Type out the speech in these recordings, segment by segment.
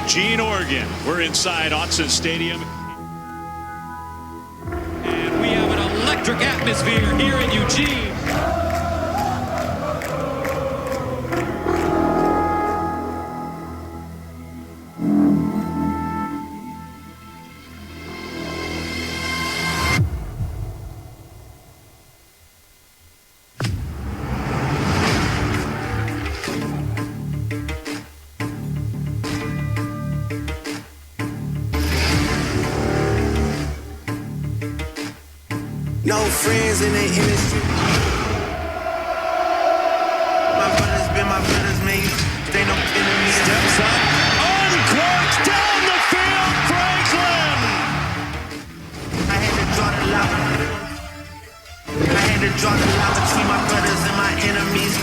Eugene, Oregon. We're inside Autzen Stadium. And we have an electric atmosphere here in Eugene. No friends in the industry. My brothers been my brothers, man. They no enemies. Steps up, uncorks down the field, Franklin! I had to draw the line between my brothers and my enemies.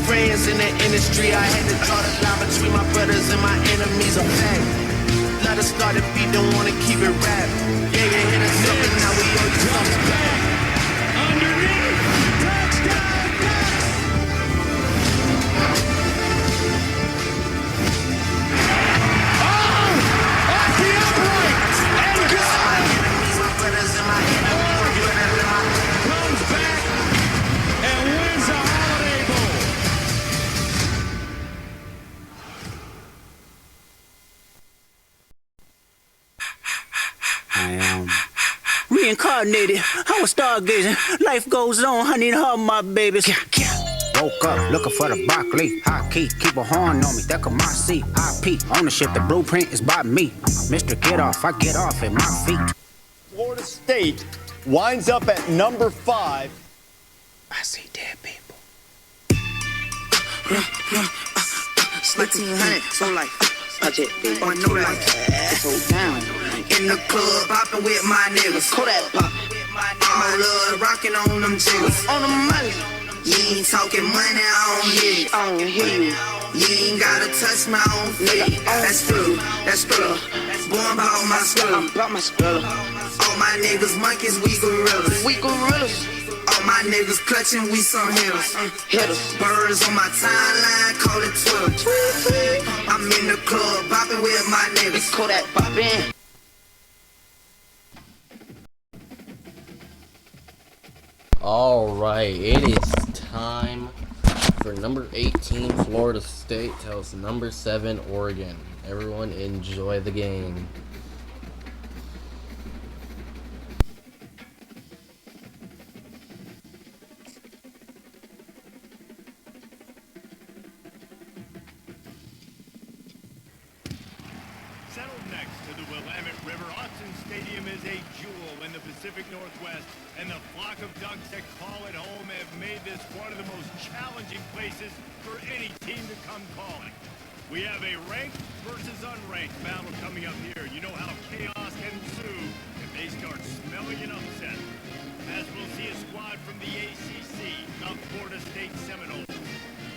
Friends in the industry, I had to draw the line between my brothers and my enemies. A fact. Let us start the beat, don't wanna keep it rap. Yeah, you hit us up and now we owe you something back. Underneath, touchdown, oh, off the upright, and good. My brothers and my enemies. Comes back and wins the Holiday Bowl. I am reincarnated. I was stargazing. Life goes on, honey, and all my babies. Woke up looking for the broccoli. High key, keep a horn on me. That come my seat. IP ownership, the blueprint is by me. Mr. Get Off, I get off at my feet. Florida State winds up at number 5. I see dead people. 1800, so life. On no life. So down. In the club, poppin' with my niggas. Kodak pop. All love, rockin' on them jiggers. On the money. You ain't talking money, I don't hear you. You ain't gotta touch my own feet. That's true, that's true. Born by all my skull. I'm about my skull. All my niggas monkeys, we gorillas. We gorillas. All my niggas clutching, we some hitters. Birds on my timeline, call it Twitter. I'm in the club, poppin' with my niggas. Kodak poppin'. All right, it is time for number 18, Florida State tells number 7, Oregon. Everyone enjoy the game. Settled next to the Willamette River, Autzen Stadium is a jewel in the Pacific Northwest, and the flock of ducks that call it home have made this one of the most challenging places for any team to come calling. We have a ranked versus unranked battle coming up here. You know how chaos can ensue if they start smelling an upset. As we'll see a squad from the ACC, the Florida State Seminoles,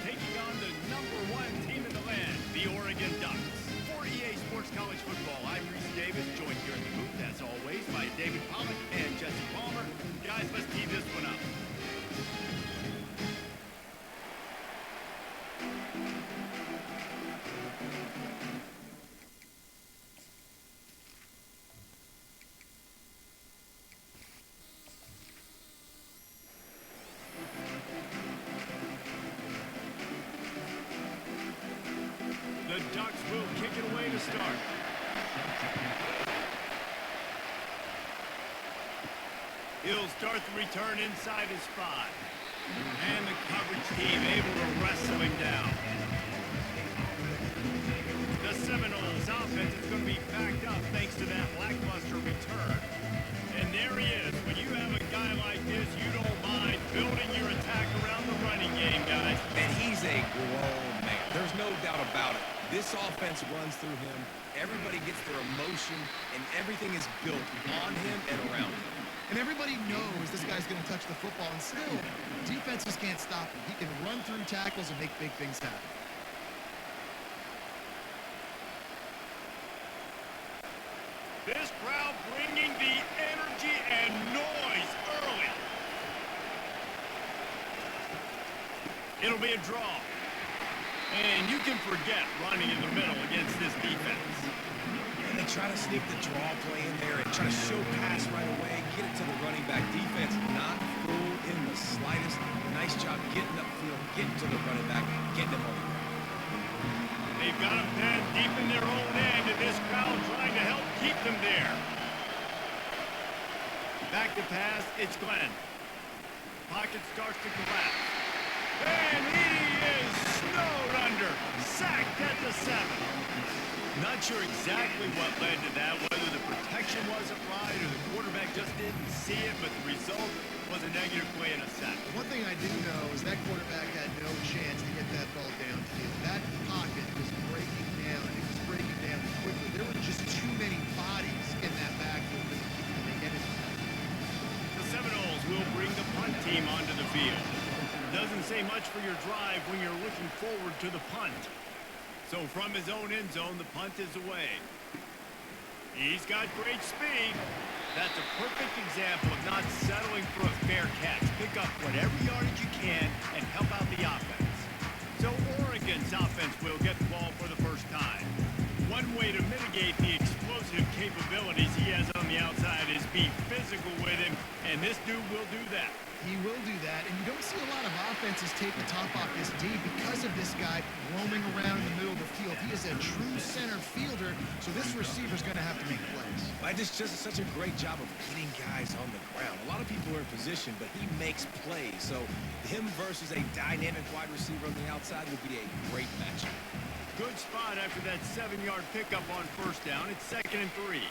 taking on the #1 team in the land, the Oregon Ducks. For EA Sports College Football, I'm Reese Davis, joined here in the booth, as always, by David Pollock and Jesse Palmer. Guys, let's tee this one up. The Ducks will kick it away to start. He'll start the return inside his 5. And the coverage team able to wrestle him down. The Seminoles offense is going to be backed up thanks to that lackluster return. And there he is. When you have a guy like this, you don't mind building your attack around the running game, guys. And he's a grown man. There's no doubt about it. This offense runs through him. Everybody gets their emotion, and everything is built on him and around him. And everybody knows this guy's going to touch the football, and still, defenses can't stop him. He can run through tackles and make big things happen. This crowd bringing the energy and noise early. It'll be a draw. And you can forget running in the middle against this defense. And they try to sneak the draw play in there and try to show pass right away, get it to the running back. Defense not fooled in the slightest. Nice job getting upfield, getting to the running back, getting him on the ground. They've got them penned deep in their own end, and this crowd trying to help keep them there. Back to pass, it's Glenn. Pocket starts to collapse. And he is snowed under. Sacked at the 7. Not sure exactly what led to that, whether the protection wasn't right or the quarterback just didn't see it, but the result was a negative play and a sack. One thing I do know is that quarterback had no chance to get that ball downfield. That pocket was breaking down, and it was breaking down quickly. There were just too many bodies in that backfield that could make anything happen. The Seminoles will bring the punt team onto the field. Doesn't say much for your drive when you're looking forward to the punt. So from his own end zone, the punt is away. He's got great speed. That's a perfect example of not settling for a fair catch. Pick up whatever yardage you can and help out the offense. So Oregon's offense will get the ball for the first time. One way to mitigate the explosive capabilities he has on the outside is be physical with him, and this dude will do that. He will do that, and you don't see a lot of offenses take the top off this D because of this guy roaming around in the middle of the field. He is a true center fielder, so this receiver's going to have to make plays. I just such a great job of getting guys on the ground. A lot of people are in position, but he makes plays. So him versus a dynamic wide receiver on the outside would be a great matchup. Good spot after that 7-yard pickup on first down. It's 2nd and 3.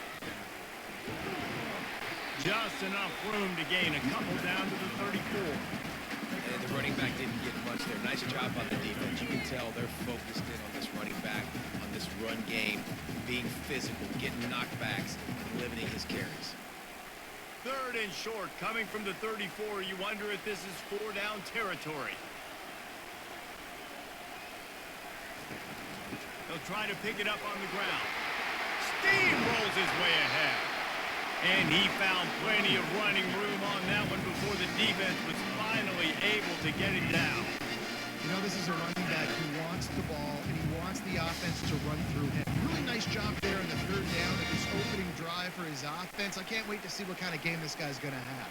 Just enough room to gain a couple down to the 34. And the running back didn't get much there. Nice job on the defense. You can tell they're focused in on this running back, on this run game, being physical, getting knockbacks, and limiting his carries. 3rd and short coming from the 34. You wonder if this is 4-down territory. They'll try to pick it up on the ground. Steamrolls his way ahead. And he found plenty of running room on that one before the defense was finally able to get it down. You know, this is a running back who wants the ball, and he wants the offense to run through him. Really nice job there on the 3rd down of his opening drive for his offense. I can't wait to see what kind of game this guy's going to have.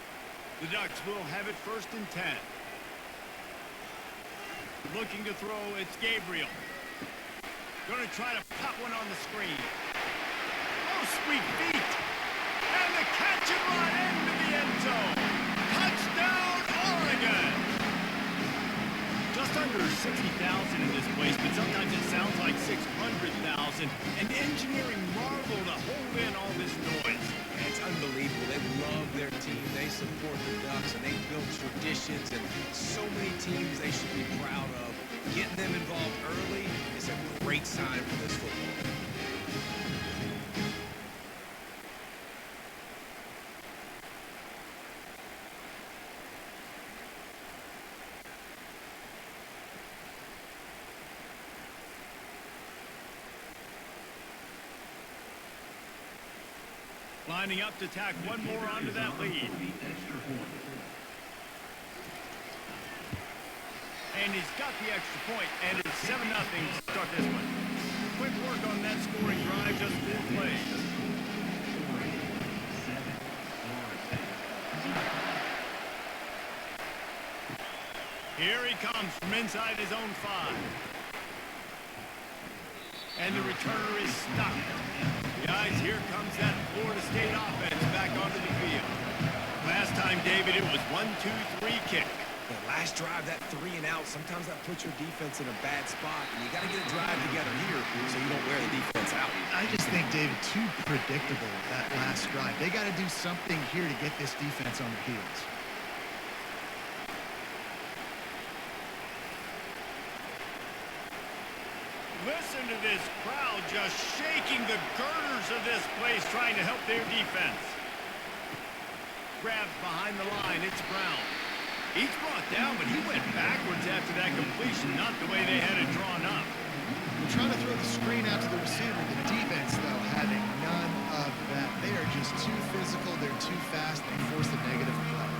The Ducks will have it 1st and 10. Looking to throw, it's Gabriel. Going to try to pop one on the screen. Oh, sweet feet. And the catch and run into the end zone. Touchdown, Oregon. Just under 60,000 in this place, but sometimes it sounds like 600,000. An engineering marvel to hold in all this noise. It's unbelievable. They love their team. They support the Ducks, and they build traditions, and so many teams they should be proud of. Getting them involved early is a great sign for this football. Lining up to tack one more onto that lead. And he's got the extra point, and it's 7-0 to start this one. Quick work on that scoring drive, just 4 plays. Here he comes from inside his own 5. And the returner is stopped. Guys, here comes that Florida State offense back onto the field. Last time, David, it was 1-2-3 kick. The last drive, that 3 and out, sometimes that puts your defense in a bad spot, and you got to get a drive together here so you don't wear the defense out. I just think, David, too predictable, that last drive. They got to do something here to get this defense on the heels. Listen to this crowd just shaking the girders of this place, trying to help their defense. grabs behind the line. It's Brown. He's brought down, but he went backwards after that completion, not the way they had it drawn up. They're trying to throw the screen out to the receiver. The defense, though, having none of that. They are just too physical. They're too fast. They force a negative play.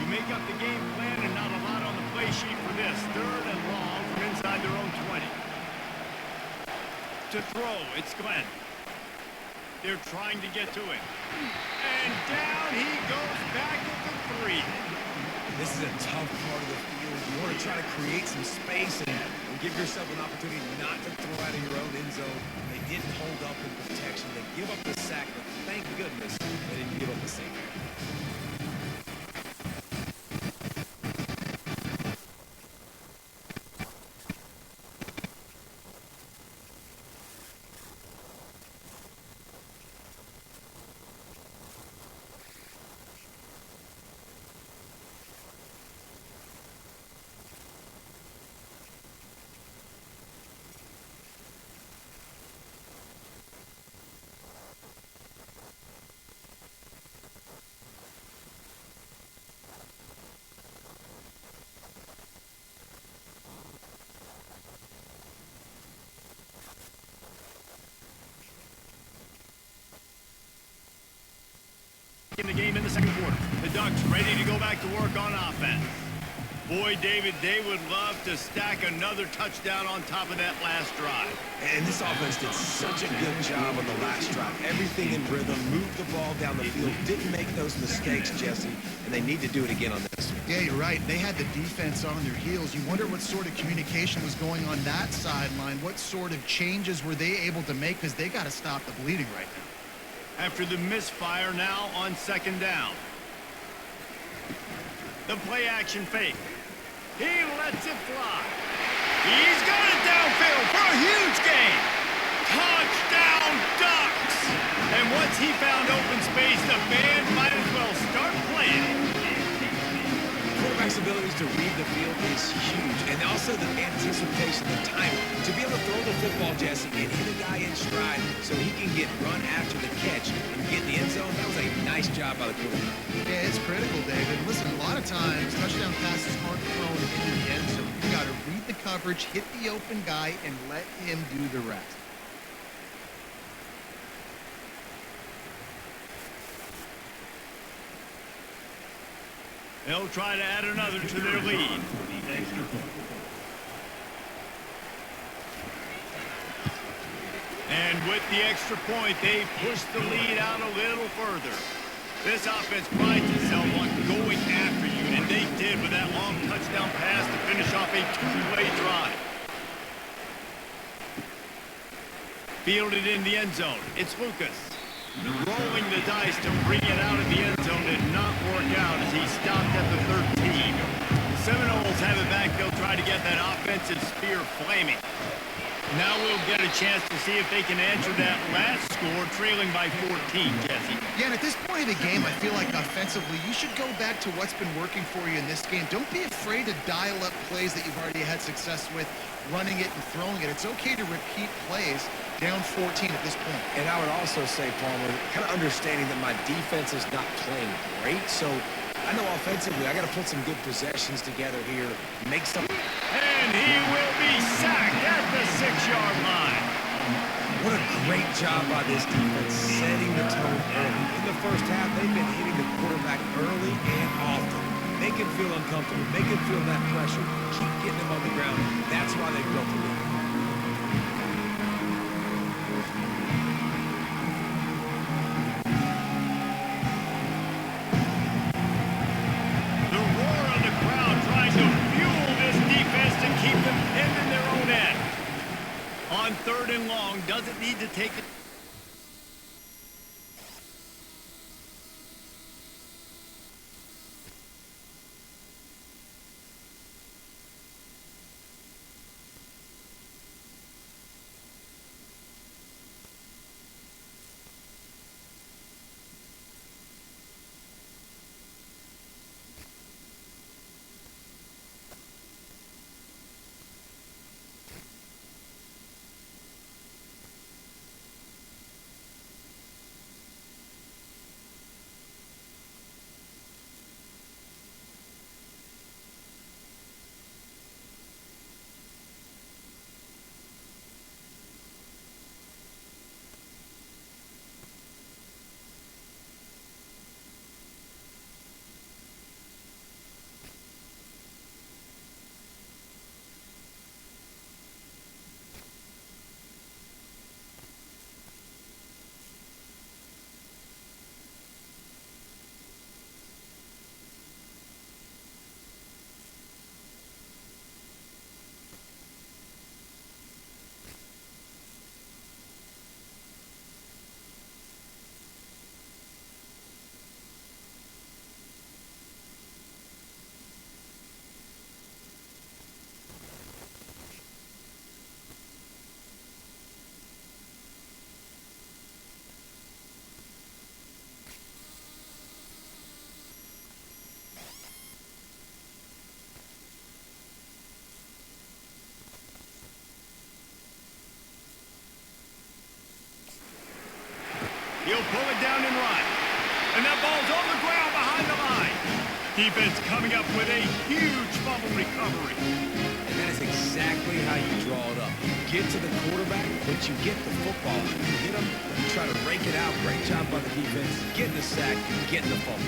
You make up the game plan and not a lot on the play sheet for this. 3rd and long from inside their own 20. To throw, it's Glenn. They're trying to get to him. And down he goes back at the 3. This is a tough part of the field. You want to try to create some space and give yourself an opportunity not to throw out of your own end zone. They didn't hold up in protection. They give up the sack, but thank goodness they didn't give up the safety. In the game in the second quarter. The Ducks ready to go back to work on offense. Boy, David, they would love to stack another touchdown on top of that last drive. And this offense did such a good job on the last drive. Everything in rhythm, moved the ball down the field, didn't make those mistakes, Jesse, and they need to do it again on this one. Yeah, you're right. They had the defense on their heels. You wonder what sort of communication was going on that sideline. What sort of changes were they able to make? Because they got to stop the bleeding right now. After the misfire, now on 2nd down. The play action fake. He lets it fly. He's got it downfield for a huge gain. Touchdown Ducks! And once he found open space, the band might as well start playing. Quarterback's abilities to read the field is huge, and also the anticipation, the timing. To be able to throw the football, Jesse, and hit a guy in stride so he can get run after the catch and get in the end zone, that was a nice job by the quarterback. Yeah, it's critical, David. Listen, a lot of times, touchdown passes aren't thrown into the end zone. You got to read the coverage, hit the open guy, and let him do the rest. They'll try to add another to their lead. And with the extra point, they push the lead out a little further. This offense prides itself on going after you, and they did with that long touchdown pass to finish off a 2-play drive. Fielded in the end zone. It's Lucas. Rolling the dice to bring it out of the end zone did not work out as he stopped at the 13. Seminoles have it back. They'll try to get that offensive spear flaming. Now we'll get a chance to see if they can answer that last score, trailing by 14, Jesse. Yeah, and at this point of the game, I feel like offensively, you should go back to what's been working for you in this game. Don't be afraid to dial up plays that you've already had success with, running it and throwing it. It's okay to repeat plays down 14 at this point. And I would also say, Palmer, kind of understanding that my defense is not playing great, so I know offensively I got to put some good possessions together here, make some. And he will be sacked at the 6-yard line. What a great job by this defense, setting the tone early. In the first half, they've been hitting the quarterback early and often. They can feel uncomfortable. They can feel that pressure. Keep getting them on the ground. That's why they built the lead. The roar of the crowd trying to fuel this defense to keep them pinned in their own end. On 3rd and long, doesn't need to take it. He'll pull it down and run. And that ball's on the ground behind the line. Defense coming up with a huge fumble recovery. And that is exactly how you draw it up. You get to the quarterback, but you get the football. You hit him, you try to rake it out. Great job by the defense. Getting the sack, getting the fumble.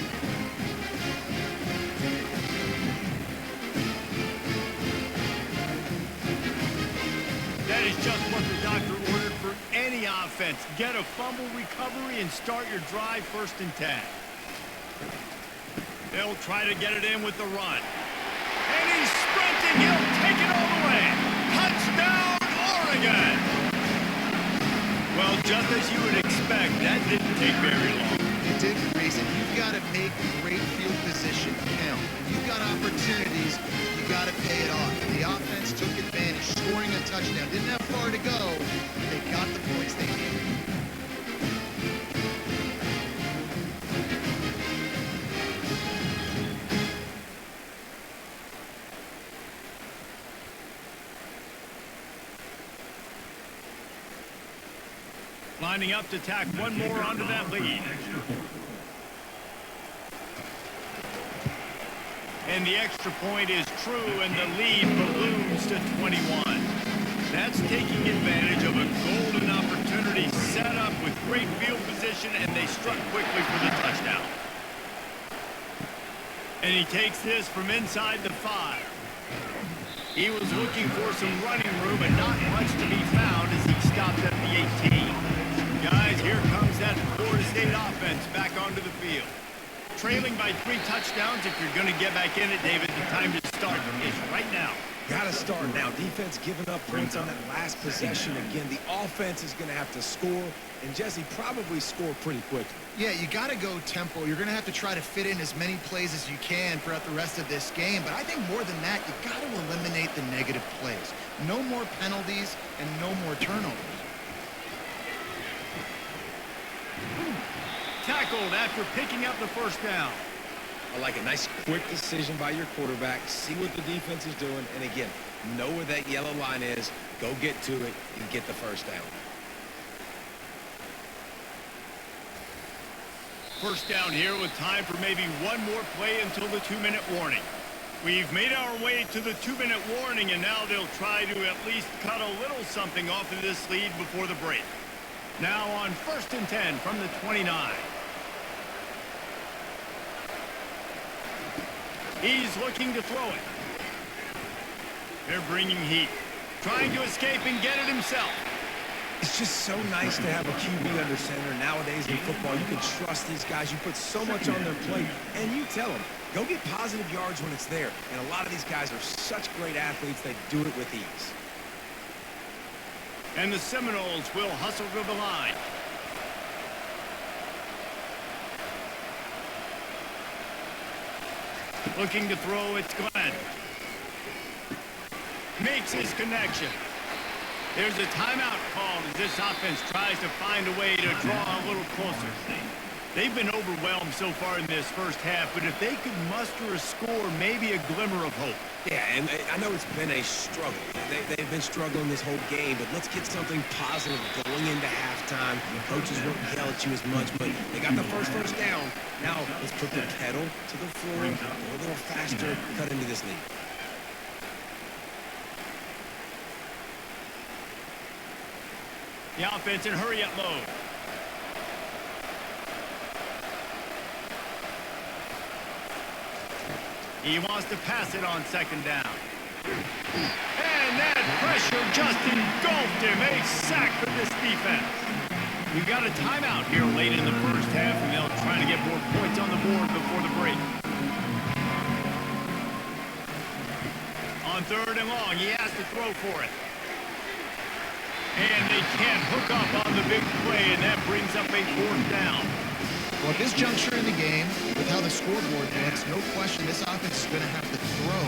That is just what the doctor ordered for any offense. Get a fumble recovery and start your drive 1st and 10. They'll try to get it in with the run. And he's sprinting. He'll take it all the way. Touchdown, Oregon! Well, just as you would expect, that didn't take very long. It didn't, Grayson. You've got to make great field position count. You've got opportunities. You got to pay it off. And the offense took advantage, scoring a touchdown. Didn't have far to go. They got the points they needed. Lining up to tack one more onto that lead. And the extra point is true, and the lead balloons to 21. That's taking advantage of a golden opportunity set up with great field position, and they struck quickly for the touchdown. And he takes this from inside the 5. He was looking for some running room, and not much to be found as he stopped at the 18. Guys, here comes that Florida State offense back onto the field. Trailing by 3 touchdowns. If you're going to get back in it, David, the time to start is right now. Got to start now. Defense giving up points on that last possession. Again, the offense is going to have to score, and Jesse probably score pretty quickly. Yeah, you got to go tempo. You're going to have to try to fit in as many plays as you can throughout the rest of this game. But I think more than that, you got to eliminate the negative plays. No more penalties and no more turnovers. Tackled after picking up the 1st down. I like a nice quick decision by your quarterback. See what the defense is doing. And again, know where that yellow line is. Go get to it and get the 1st down. 1st down here with time for maybe one more play until the 2-minute warning. We've made our way to the 2-minute warning, and now they'll try to at least cut a little something off of this lead before the break. Now on 1st and 10 from the 29. He's looking to throw it. They're bringing heat. Trying to escape and get it himself. It's just so nice to have a QB under center. Nowadays in football, you can trust these guys. You put so much on their plate, and you tell them, go get positive yards when it's there. And a lot of these guys are such great athletes, they do it with ease. And the Seminoles will hustle to the line. Looking to throw, it's Glenn. Makes his connection. There's a timeout called as this offense tries to find a way to draw a little closer. They've been overwhelmed so far in this 1st half, but if they could muster a score, maybe a glimmer of hope. Yeah, and I know it's been a struggle. They've been struggling this whole game, but let's get something positive going into halftime. The coaches won't yell at you as much, but they got the first down. Now let's put the pedal to the floor, go a little faster, cut into this lead. The offense in hurry-up mode. He wants to pass it on 2nd down. And that pressure just engulfed him. A sack for this defense. We got a timeout here late in the 1st half, and they'll try to get more points on the board before the break. On 3rd and long, he has to throw for it. And they can't hook up on the big play, and that brings up a 4th down. Well, at this juncture in the game, with how the scoreboard looks, no question this offense is going to have to throw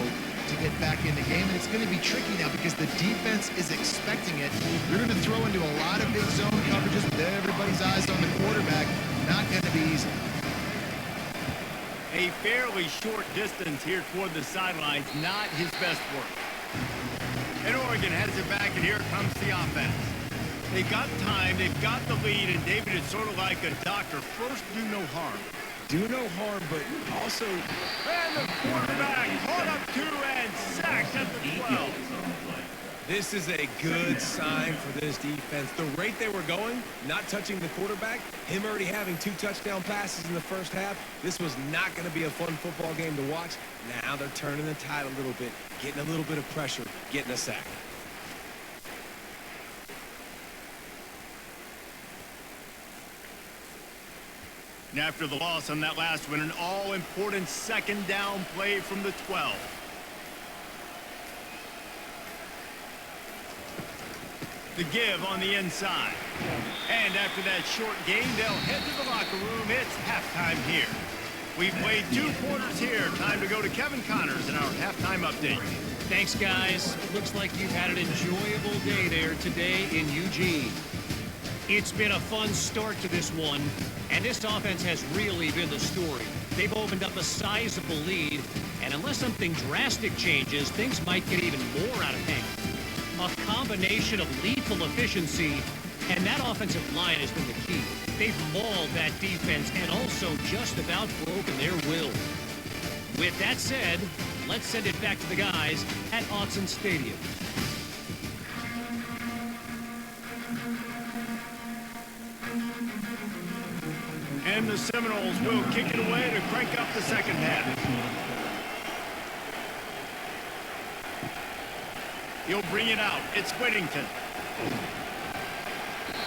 to get back in the game, and it's going to be tricky now because the defense is expecting it. You're going to throw into a lot of big zone coverages with everybody's eyes on the quarterback. Not going to be easy. A fairly short distance here toward the sidelines, not his best work. And Oregon has it back, and here comes the offense. They got time, they've got the lead, and David is sort of like a doctor. First, do no harm. Do no harm, but also... And the quarterback caught up 2 and sacked at the 12. This is a good sign for this defense. The rate they were going, not touching the quarterback, him already having 2 touchdown passes in the first half, this was not going to be a fun football game to watch. Now they're turning the tide a little bit, getting a little bit of pressure, getting a sack. And after the loss on that last one, an all-important second down play from the 12. The give on the inside. And after that short game, they'll head to the locker room. It's halftime here. We've played 2 quarters here. Time to go to Kevin Connors in our halftime update. Thanks, guys. Looks like you've had an enjoyable day there today in Eugene. It's been a fun start to this one, and this offense has really been the story. They've opened up a sizable lead, and unless something drastic changes, things might get even more out of hand. A combination of lethal efficiency, and that offensive line has been the key. They've mauled that defense and also just about broken their will. With that said, let's send it back to the guys at Autzen Stadium. And the Seminoles will kick it away to crank up the second half. He'll bring it out. It's Whittington.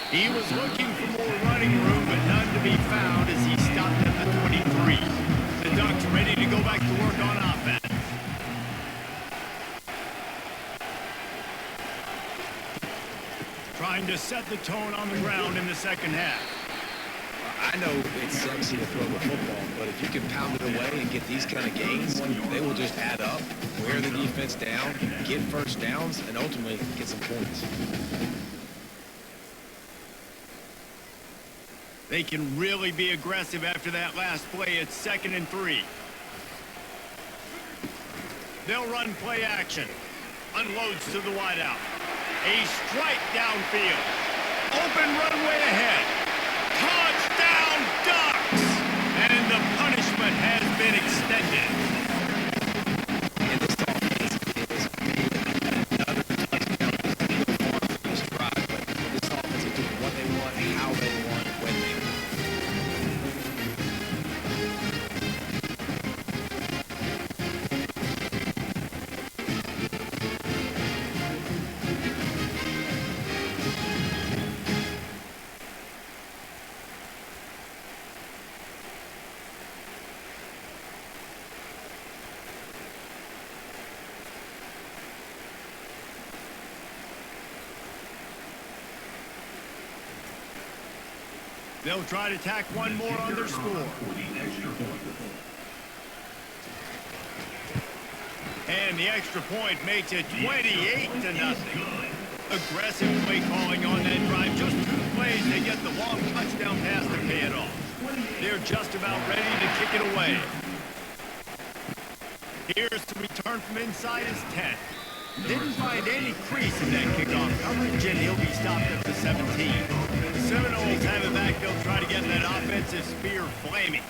He was looking for more running room, but none to be found as he stopped at the 23. The Ducks ready to go back to work on offense. Trying to set the tone on the ground in the second half. I know it's sexy to throw the football, but if you can pound it away and get these kind of gains, they will just add up, wear the defense down, get first downs, and ultimately get some points. They can really be aggressive after that last play. It's 2nd and 3. They'll run play action. Unloads to the wideout. A strike downfield. Open runway ahead. Touchdown Ducks! And the punishment has been extended. And this offense is another touchdown. It's a little far for this drive, but this offense is doing what they want, how they want, when they want. They'll try to tack one more on their score. And the extra point makes it 28-0. Aggressive play calling on that drive. Just 2 plays, they get the long touchdown pass to pay it off. They're just about ready to kick it away. Here's the return from inside his 10. Didn't find any crease in that kickoff coverage, and he'll be stopped at the 17. The Seminoles have it back. They'll try to get that offensive spear flaming.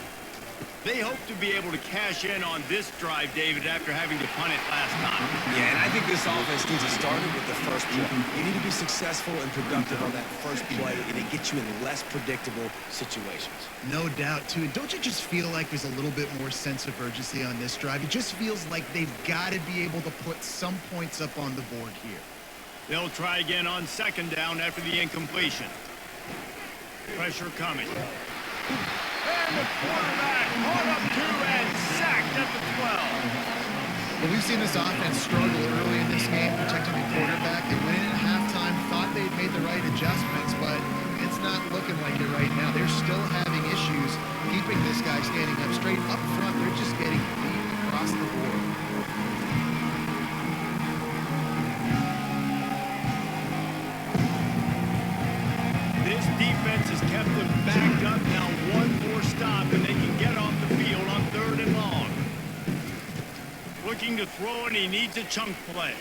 They hope to be able to cash in on this drive, David, after having to punt it last time. Yeah, and I think this offense needs to start with the first play. You need to be successful and productive on that first play, and it gets you in less predictable situations. No doubt, too. And don't you just feel like there's a little bit more sense of urgency on this drive? It just feels like they've got to be able to put some points up on the board here. They'll try again on 2nd down after the incompletion. Pressure coming. And the quarterback caught up 2 and sacked at the 12. Well, we've seen this offense struggle early in this game, protecting the quarterback. They went in at halftime, thought they'd made the right adjustments, but it's not looking like it right now. They're still having issues keeping this guy standing up straight. Up front, they're just getting beat across the board. This defense has kept them backed up. Now one more stop, and they can get off the field on 3rd and long. Looking to throw, and he needs a chunk play.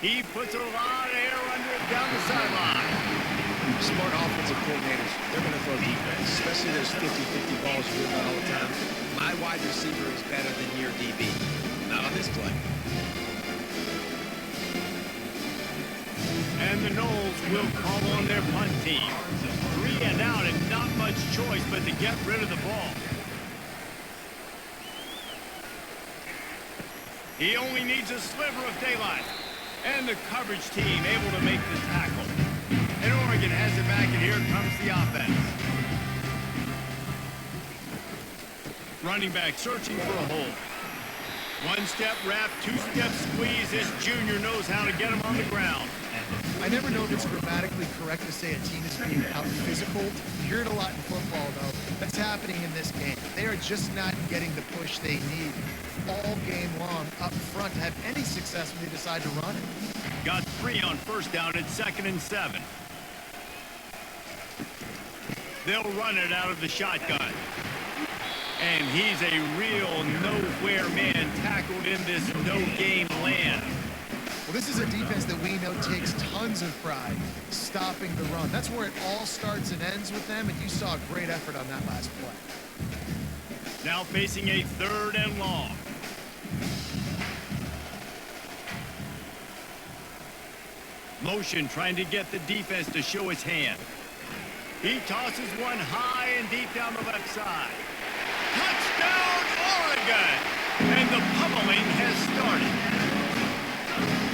He puts a lot of air under it down the sideline. Smart offensive coordinators, they're going to throw defense, especially those 50-50 balls you hear about all the time. My wide receiver is better than your DB. Not on this play. And the Knowles will call on their punt team. 3 and out and not much choice but to get rid of the ball. He only needs a sliver of daylight. And the coverage team able to make the tackle. And Oregon has it back, and here comes the offense. Running back searching for a hole. 1-step wrap, 2-step squeeze. This junior knows how to get him on the ground. I never know if it's grammatically correct to say a team is being out physical. You hear it a lot in football, though. That's happening in this game. They are just not getting the push they need all game long up front to have any success when they decide to run it. Got 3 on first down at 2nd and 7. They'll run it out of the shotgun. And he's a real nowhere man tackled in this no-game land. Well, this is a defense that we know takes tons of pride stopping the run. That's where it all starts and ends with them, and you saw a great effort on that last play. Now facing a 3rd and long. Motion trying to get the defense to show his hand. He tosses one high and deep down the left side. Touchdown, Oregon! And the pummeling has started.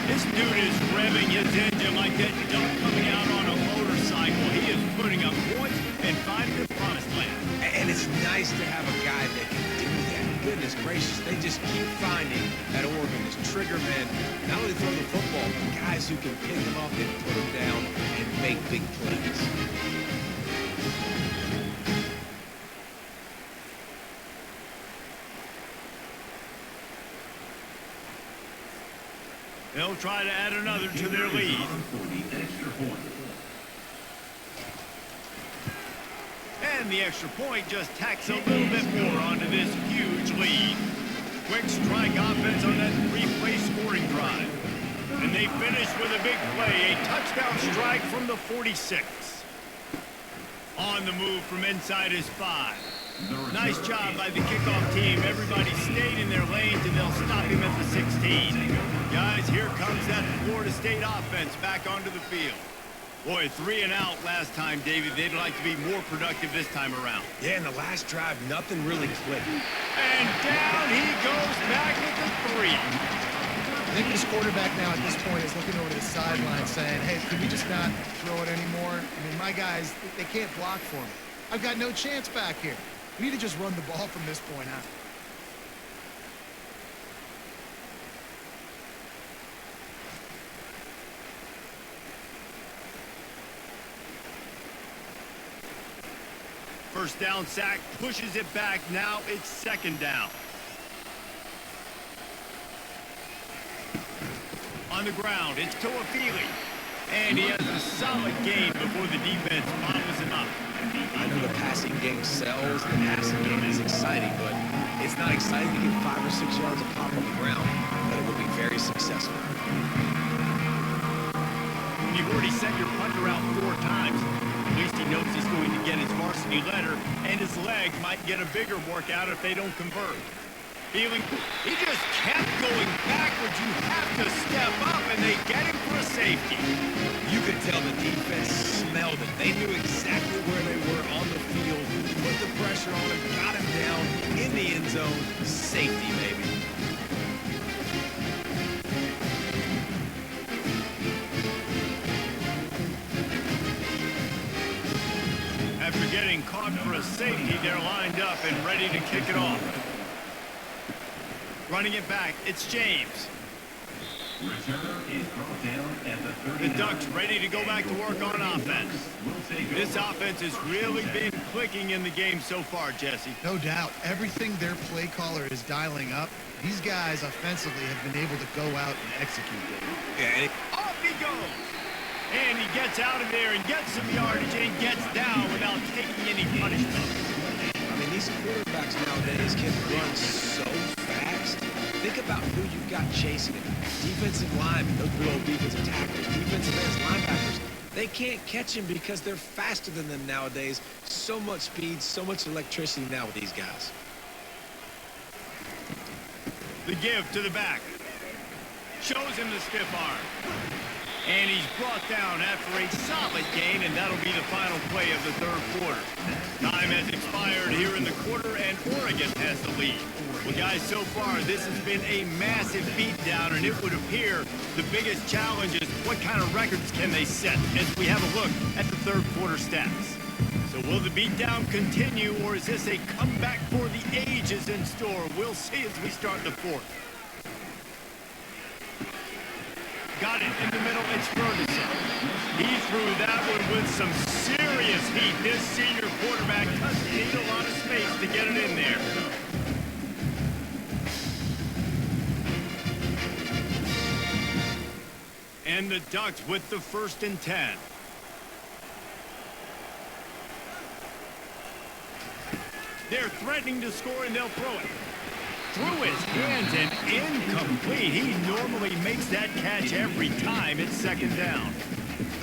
This dude is revving his engine like that duck coming out on a motorcycle. He is putting up points and finding the promised land. And it's nice to have a guy that can do that. Goodness gracious, they just keep finding at Oregon this trigger men. Not only throw the football, but guys who can pick them up and put them down and make big plays. They'll try to add another to their lead. And the extra point just tacks a little bit more onto this huge lead. Quick strike offense on that 3-play scoring drive. And they finish with a big play, a touchdown strike from the 46. On the move from inside his 5. Nice job by the kickoff team. Everybody stayed in their lanes, and they'll stop him at the 16. Guys, here comes that Florida State offense back onto the field. Boy, 3 and out last time, David. They'd like to be more productive this time around. Yeah, in the last drive, nothing really clicked. And down he goes back with the 3. I think this quarterback now at this point is looking over to the sideline saying, hey, can we just not throw it anymore? I mean, my guys, they can't block for me. I've got no chance back here. We need to just run the ball from this point out. First down sack, pushes it back. Now it's 2nd down. On the ground, it's Toafili. And he has a solid game before the defense bottles him up. I know the passing game sells, the passing game is exciting, but it's not exciting to get 5 or 6 yards of pop on the ground, but it will be very successful. You've already sent your punter out 4 times. At least he knows he's going to get his varsity letter, and his leg might get a bigger workout if they don't convert. He just kept going backwards. You have to step up, and they get him for a safety. You could tell the defense smelled it. They knew exactly where they were on the field, put the pressure on him, got him down in the end zone. Safety, baby. After getting caught for a safety, they're lined up and ready to kick it off. Running it back, it's James. The Ducks ready to go back to work on offense. This offense has really been clicking in the game so far, Jesse. No doubt. Everything their play caller is dialing up, these guys offensively have been able to go out and execute it. Yeah, Off he goes. And he gets out of there and gets some yardage and gets down without taking any punishment. I mean, these quarterbacks nowadays can run so fast. Think about who you've got chasing it. Defensive linemen, those little defensive tackles, defensive ends, linebackers. They can't catch him because they're faster than them nowadays. So much speed, so much electricity now with these guys. The give to the back. Shows him the stiff arm. And he's brought down after a solid gain, and that'll be the final play of the third quarter. Time has expired here in the quarter, and Oregon has the lead. Well, guys, so far, this has been a massive beatdown, and it would appear the biggest challenge is what kind of records can they set as we have a look at the third quarter stats. So will the beatdown continue, or is this a comeback for the ages in store? We'll see as we start the fourth. Got it in the middle, it's Ferguson. He threw that one with some serious heat. This senior quarterback doesn't need a lot of space to get it in there. And the Ducks with the 1st and 10. They're threatening to score, and they'll throw it. Through his hands and incomplete. He normally makes that catch every time. It's 2nd down.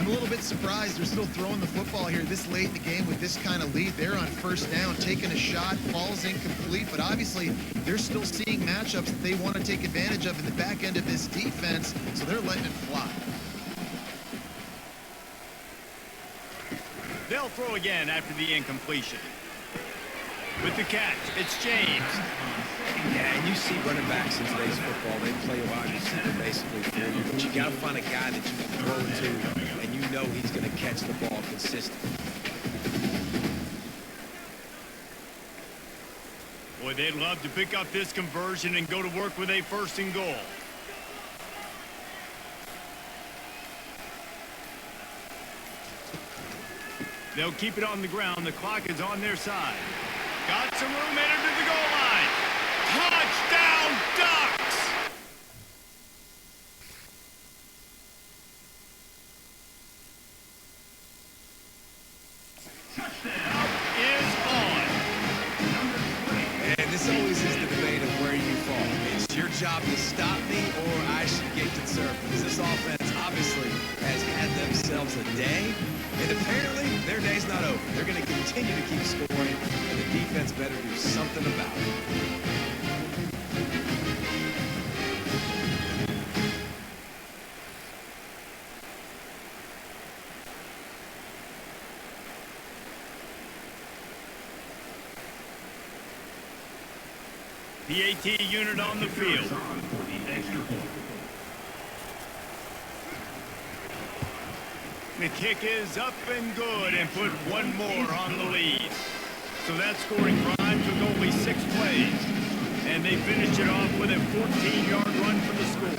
I'm a little bit surprised they're still throwing the football here this late in the game with this kind of lead. They're on 1st down, taking a shot, falls incomplete, but obviously they're still seeing matchups that they want to take advantage of in the back end of this defense, so they're letting it fly. They'll throw again after the incompletion. With the catch, it's James. Yeah, and you see running backs in today's football, they play a wide receiver basically for you, but you got to find a guy that you can throw it to, and you know he's going to catch the ball consistently. Boy, they'd love to pick up this conversion and go to work with a 1st and goal. They'll keep it on the ground. The clock is on their side. Got some room headed to the goal line. Touchdown, Ducks! Touchdown is on. And this always is the debate of where you fall. It's your job to stop me, or I should get concerned, because this offense obviously has had themselves a day, and apparently their day's not over. They're going to continue to keep scoring, and the defense better do something about it. The AT unit on the field. The kick is up and good, and put one more on the lead. So that scoring drive took only 6 plays, and they finished it off with a 14-yard run for the score.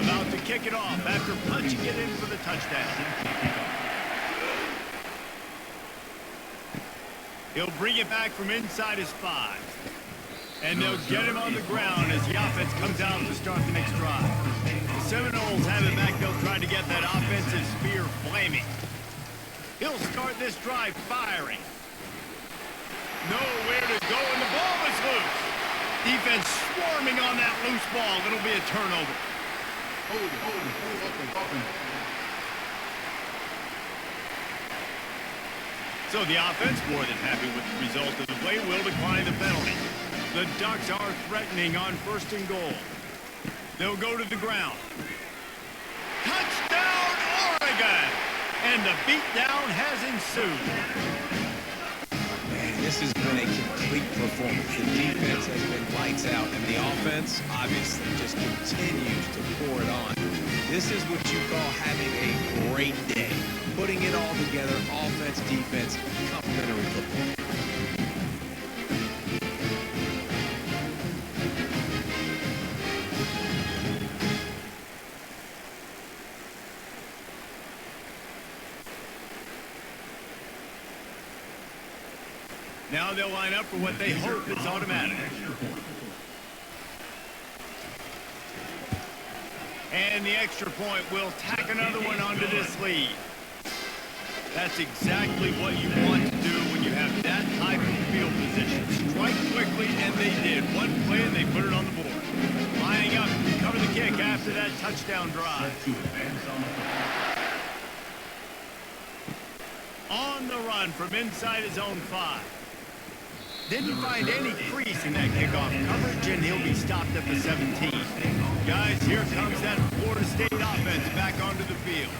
About to kick it off after punching it in for the touchdown. He'll bring it back from inside his 5. And they'll get him on the ground as the offense comes out to start the next drive. The Seminoles have it back. They'll try to get that offensive spear flaming. He'll start this drive firing. Nowhere to go, and the ball is loose. Defense swarming on that loose ball. It'll be a turnover. So the offense, more than happy with the result of the play, will decline the penalty. The Ducks are threatening on 1st and goal. They'll go to the ground. Touchdown, Oregon! And the beatdown has ensued. Man, this has been a complete performance. The defense has been lights out, and the offense obviously just continues to pour it on. This is what you call having a great day. Putting it all together, offense, defense, complementary football. Now they'll line up for what they hope is automatic. And the extra point will tack another one onto this lead. That's exactly what you want to do when you have that type of field position. Strike quickly, and they did. One play, and they put it on the board. Lining up to cover the kick after that touchdown drive. On the run from inside his own 5. Didn't find any crease in that kickoff coverage, and he'll be stopped at the 17. Guys, here comes that Florida State offense back onto the field.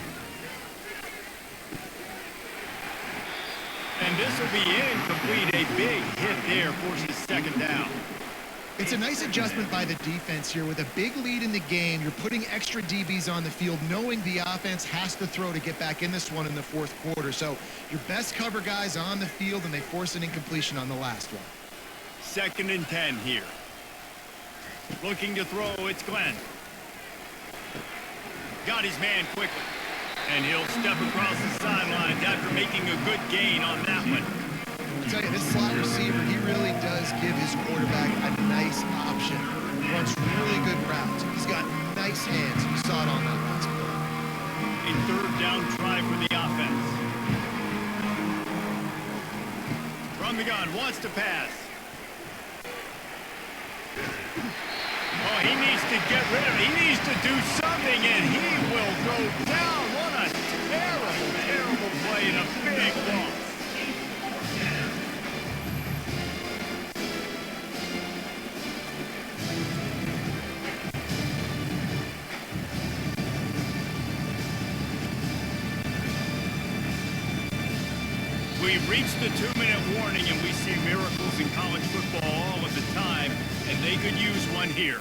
And this will be incomplete. A big hit there forces second down. It's a nice adjustment by the defense here. With a big lead in the game, you're putting extra DBs on the field, knowing the offense has to throw to get back in this one in the fourth quarter. So your best cover guys on the field, and they force an incompletion on the last one. 2nd and 10 here. Looking to throw, it's Glenn. Got his man quickly. And he'll step across the sidelines after making a good gain on that one. I'll tell you, this slot receiver, he really does give his quarterback a nice option. He runs really good routes. He's got nice hands. You saw it on that last play. A 3rd down try for the offense. From the gun, wants to pass. Oh, he needs to get rid of it. He needs to do something, and he will go down. What a terrible, terrible play and a big loss. We've reached the 2-minute warning, and we see miracles in college football all of the time, and they could use one here.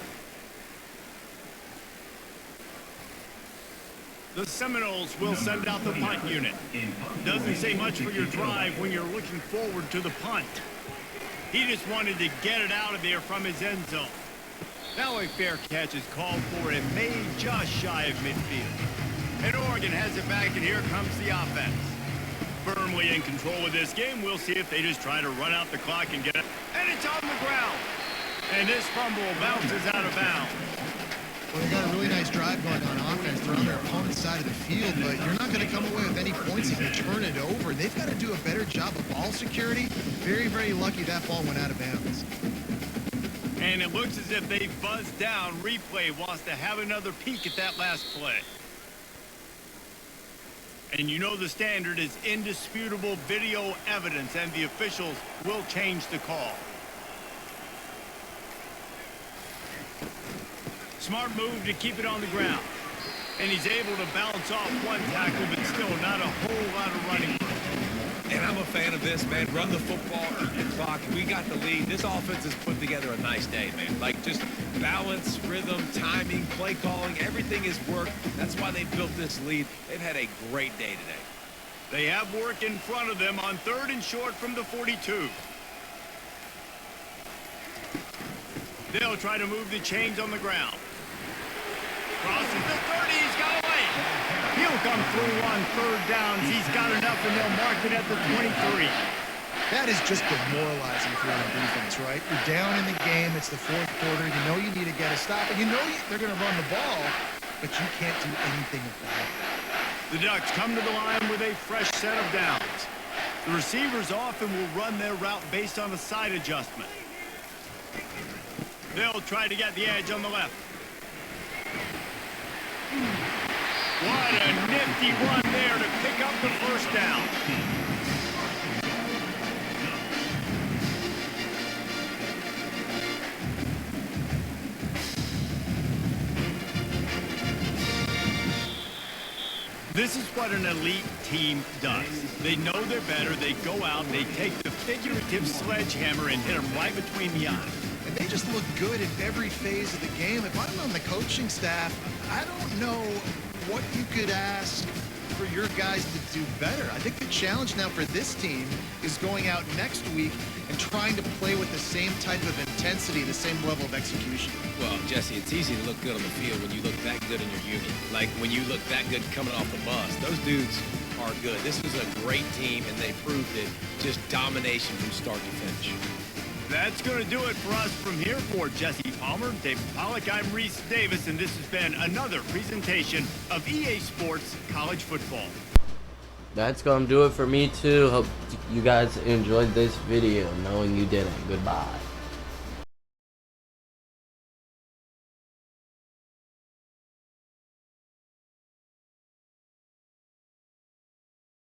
The Seminoles will send out the punt unit. Doesn't say much for your drive when you're looking forward to the punt. He just wanted to get it out of there from his end zone. Now a fair catch is called for and made just shy of midfield. And Oregon has it back, and here comes the offense. Firmly in control of this game. We'll see if they just try to run out the clock and get it. And it's on the ground. And this fumble bounces out of bounds. Well, they got a really nice drive going on offense. They're on their opponent's side of the field, but you're not going to come away with any points if you turn it over. They've got to do a better job of ball security. Very, very lucky that ball went out of bounds. And it looks as if they buzzed down. Replay wants to have another peek at that last play. And you know the standard is indisputable video evidence, and the officials will change the call. Smart move to keep it on the ground. And he's able to bounce off one tackle, but still not a whole lot of running room. And I'm a fan of this, man. Run the football, eat the clock. We got the lead. This offense has put together a nice day, man. Like, just balance, rhythm, timing, play calling, everything has worked. That's why they built this lead. They've had a great day today. They have work in front of them on 3rd and short from the 42. They'll try to move the chains on the ground. Crosses the 30, he's got away. He'll come through on 3rd downs. He's got enough, and they'll mark it at the 23. That is just demoralizing for your defense, right? You're down in the game. It's the fourth quarter. You know you need to get a stop, and you know they're going to run the ball, but you can't do anything about it. The Ducks come to the line with a fresh set of downs. The receivers often will run their route based on a side adjustment. They'll try to get the edge on the left. What a nifty run there to pick up the first down. This is what an elite team does. They know they're better. They go out, they take the figurative sledgehammer and hit them right between the eyes. And they just look good in every phase of the game. If I'm on the coaching staff, I don't know what you could ask for your guys to do better. I think the challenge now for this team is going out next week and trying to play with the same type of intensity, the same level of execution. Well, Jesse, it's easy to look good on the field when you look that good in your unit. Like when you look that good coming off the bus. Those dudes are good. This was a great team, and they proved it. Just domination from start to finish. That's going to do it for us from here. For Jesse Palmer, David Pollack, I'm Reese Davis, and this has been another presentation of EA Sports College Football. That's going to do it for me too. Hope you guys enjoyed this video. Knowing you didn't, goodbye.